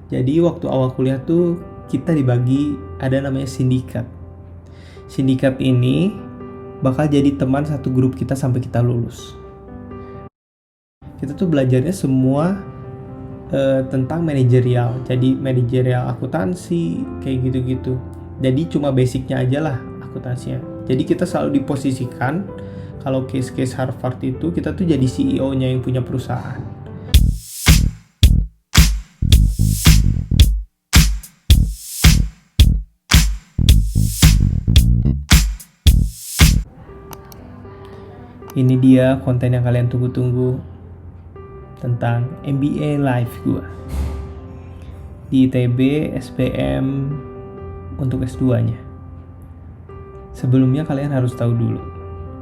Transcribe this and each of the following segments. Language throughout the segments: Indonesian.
Jadi waktu awal kuliah tuh kita dibagi ada namanya sindikat. Sindikat ini bakal jadi teman satu grup kita sampai kita lulus. Kita tuh belajarnya semua tentang manajerial. Jadi manajerial akuntansi kayak gitu-gitu. Jadi cuma basicnya aja lah akuntansinya. Jadi kita selalu diposisikan kalau case-case Harvard itu kita tuh jadi CEO-nya yang punya perusahaan. Ini dia konten yang kalian tunggu-tunggu tentang MBA live gua di ITB SBM untuk S2-nya. Sebelumnya kalian harus tahu dulu,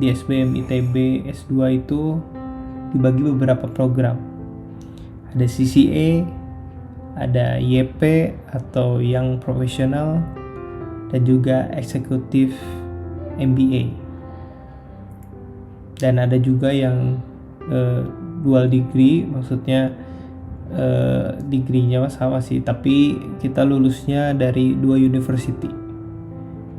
di SBM ITB S2 itu dibagi beberapa program. Ada CCA, ada YP atau Young Professional, dan juga Executive MBA. Dan ada juga yang dual degree, maksudnya degree-nya sama sih, tapi kita lulusnya dari dua university,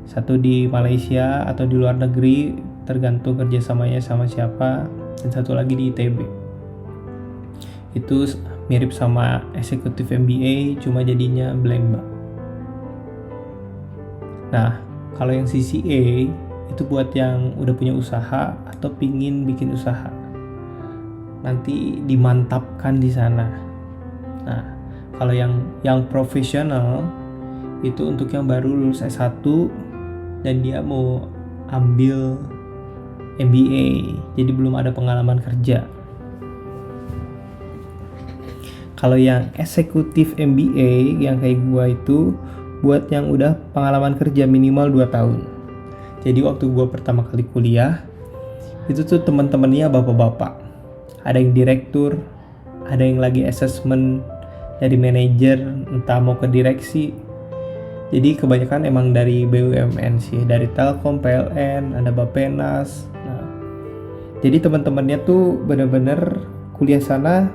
satu di Malaysia atau di luar negeri tergantung kerjasamanya sama siapa, dan satu lagi di ITB. Itu mirip sama Executive MBA, cuma jadinya blembak. Nah, kalau yang CCA itu buat yang udah punya usaha atau pingin bikin usaha, nanti dimantapkan di sana. Nah, kalau yang profesional itu untuk yang baru lulus S1 dan dia mau ambil MBA, jadi belum ada pengalaman kerja. Kalau yang eksekutif MBA yang kayak gua itu buat yang udah pengalaman kerja minimal 2 tahun. Jadi waktu gue pertama kali kuliah, itu tuh teman-temannya bapak-bapak. Ada yang direktur, ada yang lagi assessment dari manajer, entah mau ke direksi. Jadi kebanyakan emang dari BUMN sih, dari Telkom, PLN, ada Bappenas. Nah, jadi teman-temannya tuh bener-bener kuliah sana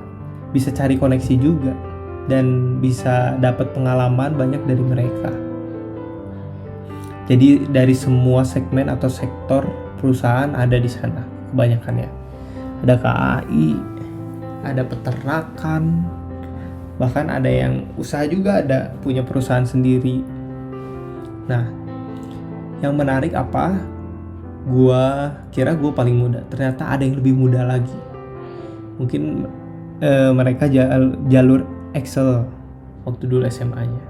bisa cari koneksi juga dan bisa dapat pengalaman banyak dari mereka. Jadi dari semua segmen atau sektor perusahaan ada di sana kebanyakannya. Ada KAI, ada peternakan, bahkan ada yang usaha juga, ada punya perusahaan sendiri. Nah, yang menarik apa? Gua kira gue paling muda, ternyata ada yang lebih muda lagi. Mungkin mereka jalur Excel waktu dulu SMA-nya.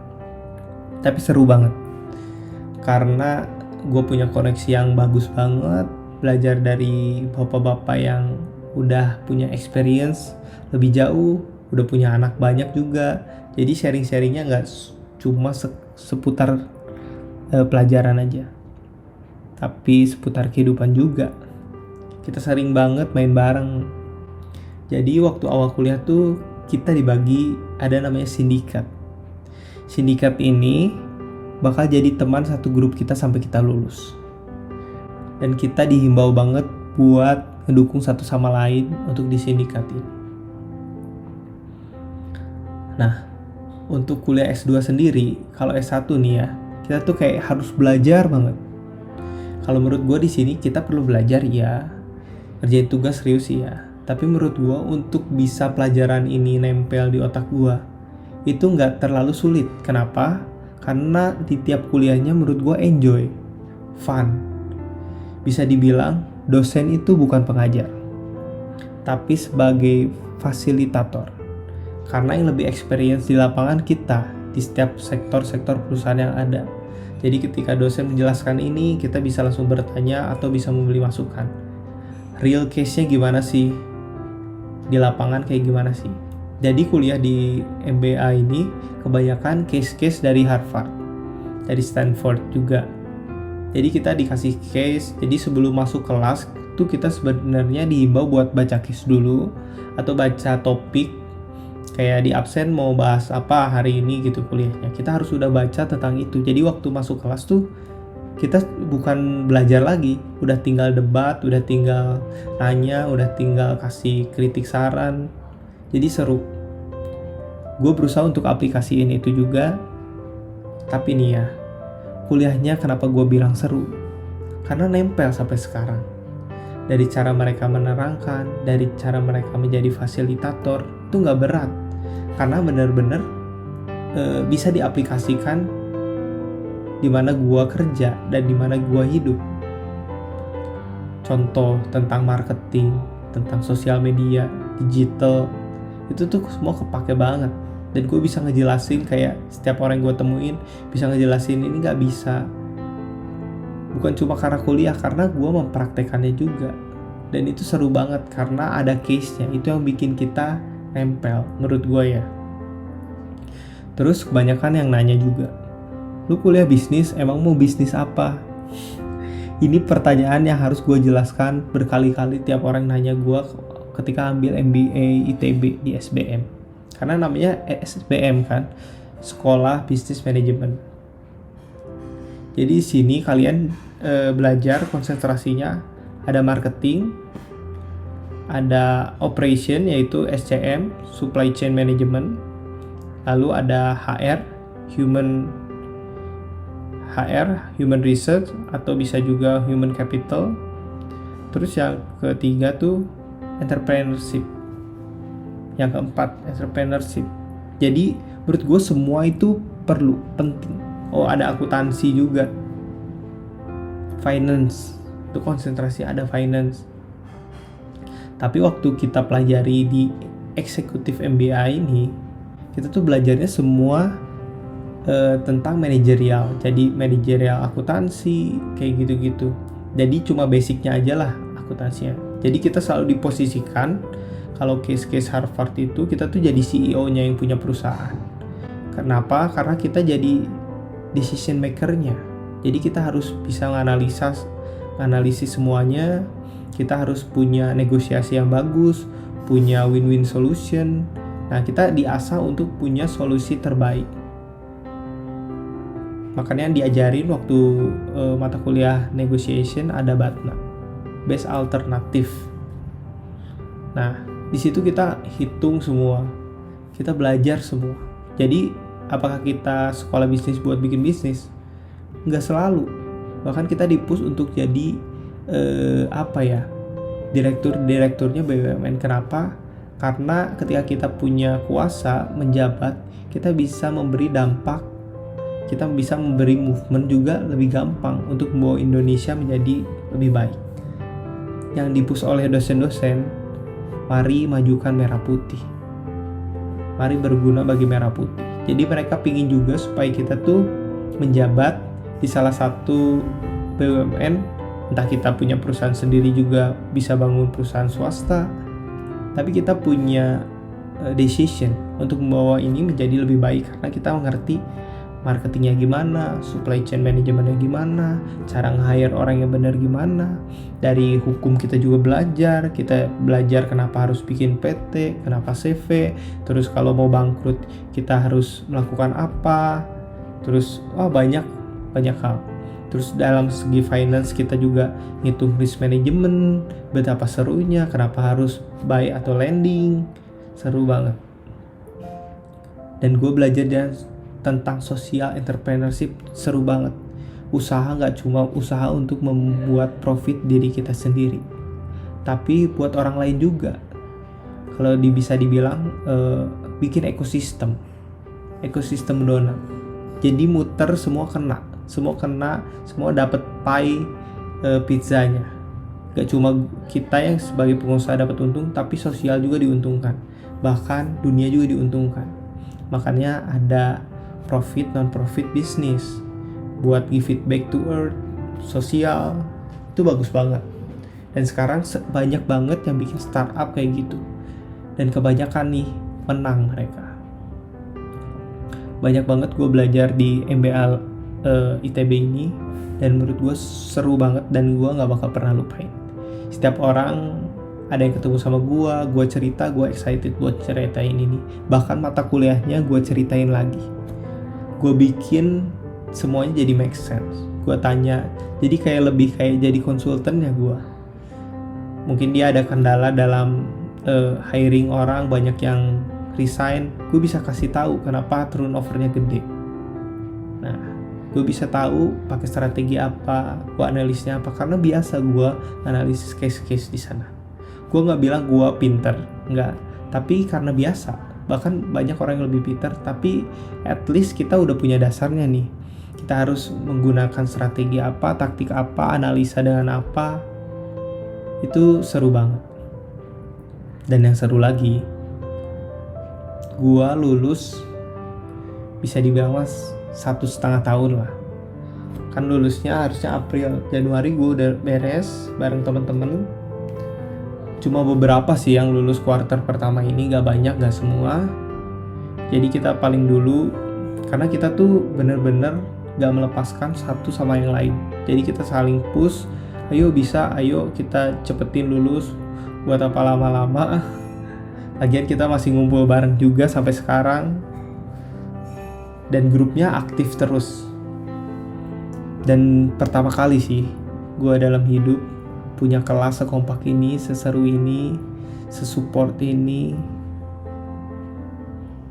Tapi seru banget. Karena gue punya koneksi yang bagus banget, belajar dari bapak-bapak yang udah punya experience lebih jauh, udah punya anak banyak juga. Jadi sharing-sharingnya gak cuma seputar pelajaran aja, tapi seputar kehidupan juga. Kita sering banget main bareng. Jadi waktu awal kuliah tuh kita dibagi ada namanya sindikat. Sindikat ini bakal jadi teman satu grup kita sampai kita lulus. Dan kita dihimbau banget buat ngedukung satu sama lain untuk di sindikat ini. Nah, untuk kuliah S2 sendiri, kalau S1 nih ya, kita tuh kayak harus belajar banget. Kalau menurut gue di sini kita perlu belajar ya, kerjain tugas serius ya. Tapi menurut gue untuk bisa pelajaran ini nempel di otak gue, itu nggak terlalu sulit. Kenapa? Karena di tiap kuliahnya menurut gue enjoy, fun. Bisa dibilang dosen itu bukan pengajar, tapi sebagai fasilitator. Karena yang lebih experience di lapangan kita, di setiap sektor-sektor perusahaan yang ada. Jadi ketika dosen menjelaskan ini, kita bisa langsung bertanya atau bisa memberi masukan. Real case-nya gimana sih? Di lapangan kayak gimana sih? Jadi kuliah di MBA ini kebanyakan case-case dari Harvard, dari Stanford juga. Jadi kita dikasih case, jadi sebelum masuk kelas tuh kita sebenarnya dihimbau buat baca case dulu atau baca topik. Kayak di absen mau bahas apa hari ini gitu kuliahnya, kita harus udah baca tentang itu. Jadi waktu masuk kelas tuh kita bukan belajar lagi, udah tinggal debat, udah tinggal nanya, udah tinggal kasih kritik saran. Jadi seru. gue berusaha untuk aplikasiin itu juga. Tapi nih ya, kuliahnya kenapa gue bilang seru? Karena nempel sampai sekarang. Dari cara mereka menerangkan, dari cara mereka menjadi fasilitator, itu gak berat. Karena benar-benar bisa diaplikasikan di mana gue kerja dan di mana gue hidup. Contoh tentang marketing, tentang sosial media, digital, itu tuh semua kepake banget. Dan gue bisa ngejelasin kayak setiap orang yang gue temuin bisa ngejelasin ini gak bisa. Bukan cuma karena kuliah, karena gue mempraktekannya juga. Dan itu seru banget karena ada case-nya. Itu yang bikin kita nempel menurut gue ya. Terus kebanyakan yang nanya juga, lu kuliah bisnis, emang mau bisnis apa? Ini pertanyaan yang harus gue jelaskan berkali-kali tiap orang nanya gue ketika ambil MBA ITB di SBM. Karena namanya SBM kan, Sekolah Bisnis Manajemen. Jadi di sini kalian belajar konsentrasinya ada marketing, ada operation yaitu SCM, Supply Chain Management, lalu ada Human Research atau bisa juga Human Capital. Terus yang ketiga tuh Entrepreneurship. Yang keempat Entrepreneurship. Jadi menurut gue semua itu penting. Oh, ada akuntansi juga. Finance. Itu konsentrasi ada finance. Tapi waktu kita pelajari di Executive MBA ini, kita tuh belajarnya semua tentang manajerial. Jadi manajerial akuntansi kayak gitu-gitu. Jadi cuma basicnya aja lah akuntansinya. Jadi kita selalu diposisikan kalau case-case Harvard itu kita tuh jadi CEO-nya yang punya perusahaan. Kenapa? Karena kita jadi decision maker-nya. Jadi kita harus bisa analisis semuanya. Kita harus punya negosiasi yang bagus, punya win-win solution. Nah, kita diasah untuk punya solusi terbaik. Makanya diajarin waktu mata kuliah negotiation ada BATNA, Best Alternative. Nah, di situ kita hitung semua, kita belajar semua. Jadi, apakah kita sekolah bisnis buat bikin bisnis? Nggak selalu. Bahkan kita di-push untuk jadi direkturnya BUMN. Kenapa? Karena ketika kita punya kuasa menjabat, kita bisa memberi dampak, kita bisa memberi movement juga lebih gampang untuk membawa Indonesia menjadi lebih baik. Yang di-push oleh dosen-dosen, mari majukan merah putih. Mari berguna bagi merah putih. Jadi mereka pingin juga supaya kita tuh menjabat di salah satu BUMN, entah kita punya perusahaan sendiri juga bisa bangun perusahaan swasta, tapi kita punya decision untuk membawa ini menjadi lebih baik karena kita mengerti marketingnya gimana, supply chain manajemennya gimana, cara nge-hire orang yang benar gimana. Dari hukum kita juga belajar, kita belajar kenapa harus bikin PT, kenapa CV, terus kalau mau bangkrut kita harus melakukan apa, terus banyak hal. Terus dalam segi finance kita juga ngitung risk management, betapa serunya, kenapa harus buy atau lending, seru banget. Dan gue belajar tentang social entrepreneurship, seru banget. Usaha gak cuma usaha untuk membuat profit diri kita sendiri, tapi buat orang lain juga. Kalau bisa dibilang bikin ekosistem donat. Jadi muter, semua dapat pie pizzanya. Gak cuma kita yang sebagai pengusaha dapat untung, tapi sosial juga diuntungkan, bahkan dunia juga diuntungkan. Makanya ada profit non-profit bisnis buat give it back to earth, sosial, itu bagus banget. Dan sekarang banyak banget yang bikin startup kayak gitu, dan kebanyakan nih menang mereka. Banyak banget gue belajar di MBA ITB ini, dan menurut gue seru banget dan gue gak bakal pernah lupain. Setiap orang ada yang ketemu sama gue cerita, gue excited buat ceritain ini. Bahkan mata kuliahnya gue ceritain lagi. Gue bikin semuanya jadi make sense. Gue tanya, jadi lebih kayak jadi konsultan ya gue. Mungkin dia ada kendala dalam hiring orang, banyak yang resign, gue bisa kasih tahu kenapa turnovernya gede. Nah, gue bisa tahu pakai strategi apa, gue analisnya apa, karena biasa gue analisis case-case di sana. Gue nggak bilang gue pinter, nggak, tapi karena biasa. Bahkan banyak orang yang lebih pinter, tapi at least kita udah punya dasarnya nih. Kita harus menggunakan strategi apa, taktik apa, analisa dengan apa. Itu seru banget. Dan yang seru lagi, gue lulus bisa dibilang 1,5 tahun lah. Kan lulusnya harusnya April, Januari gue udah beres bareng temen-temen. Cuma beberapa sih yang lulus kuarter pertama ini, gak banyak, gak semua. Jadi kita paling dulu, karena kita tuh bener-bener gak melepaskan satu sama yang lain. Jadi kita saling push, ayo bisa, ayo kita cepetin lulus, buat apa lama-lama. Lagian kita masih ngumpul bareng juga sampai sekarang. Dan grupnya aktif terus. Dan pertama kali sih gue dalam hidup punya kelas sekompak ini, seseru ini, sesupport ini.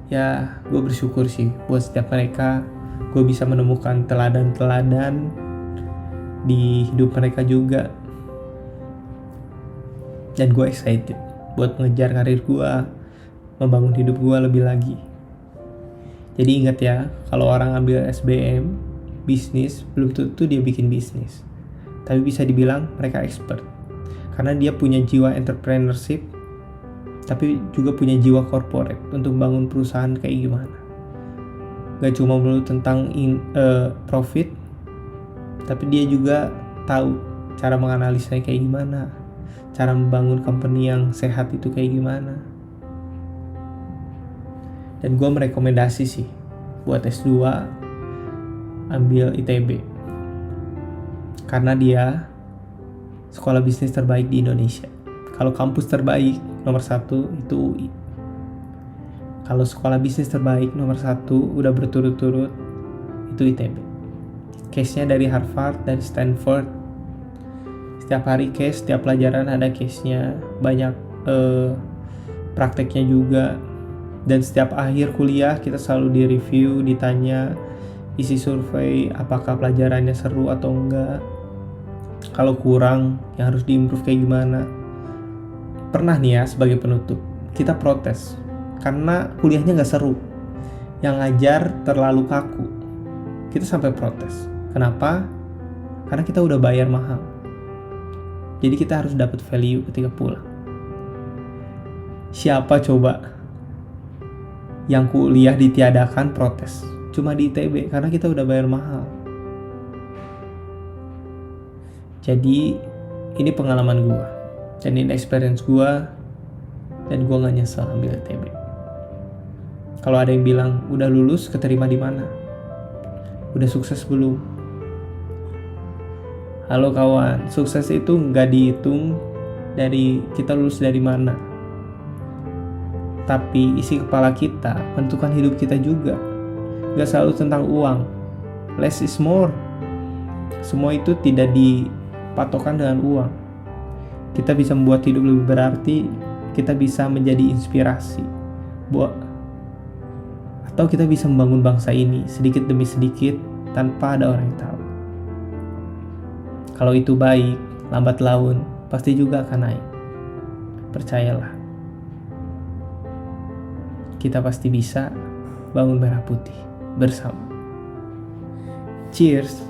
Ya, gue bersyukur sih buat setiap mereka. Gue bisa menemukan teladan-teladan di hidup mereka juga. Dan gue excited buat mengejar karir gue, membangun hidup gue lebih lagi. Jadi ingat ya, kalau orang ambil SBM, bisnis, belum tentu dia bikin bisnis. Tapi bisa dibilang mereka expert. Karena dia punya jiwa entrepreneurship, tapi juga punya jiwa corporate untuk bangun perusahaan kayak gimana. Gak cuma melulu tentang profit, tapi dia juga tahu cara menganalisanya kayak gimana, cara membangun company yang sehat itu kayak gimana. Dan gue merekomendasi sih buat S2 ambil ITB, karena dia sekolah bisnis terbaik di Indonesia. Kalau kampus terbaik nomor 1 itu UI. Kalau sekolah bisnis terbaik nomor 1 udah berturut-turut itu ITB. Case-nya dari Harvard, dari Stanford. Setiap hari case, setiap pelajaran ada case-nya. Banyak prakteknya juga. Dan setiap akhir kuliah kita selalu di-review, ditanya isi survei, apakah pelajarannya seru atau enggak. Kalau kurang, yang harus diimprove kayak gimana. Pernah nih ya, sebagai penutup, kita protes karena kuliahnya gak seru, yang ngajar terlalu kaku. Kita sampai protes. Kenapa? Karena kita udah bayar mahal. Jadi kita harus dapat value ketika pulang. Siapa coba yang kuliah ditiadakan protes? Cuma di ITB, karena kita udah bayar mahal. Jadi ini pengalaman gue, dan ini experience gue, dan gue gak nyesel ambil ITB. Kalau ada yang bilang, udah lulus, keterima di mana? Udah sukses belum? Halo kawan, sukses itu gak dihitung dari kita lulus dari mana. Tapi isi kepala kita menentukan hidup kita juga. Gak selalu tentang uang. Less is more. Semua itu tidak dipatokan dengan uang. Kita bisa membuat hidup lebih berarti. Kita bisa menjadi inspirasi. Atau kita bisa membangun bangsa ini sedikit demi sedikit tanpa ada orang yang tahu. Kalau itu baik, lambat laun pasti juga akan naik. Percayalah. Kita pasti bisa bangun merah putih bersama. Cheers.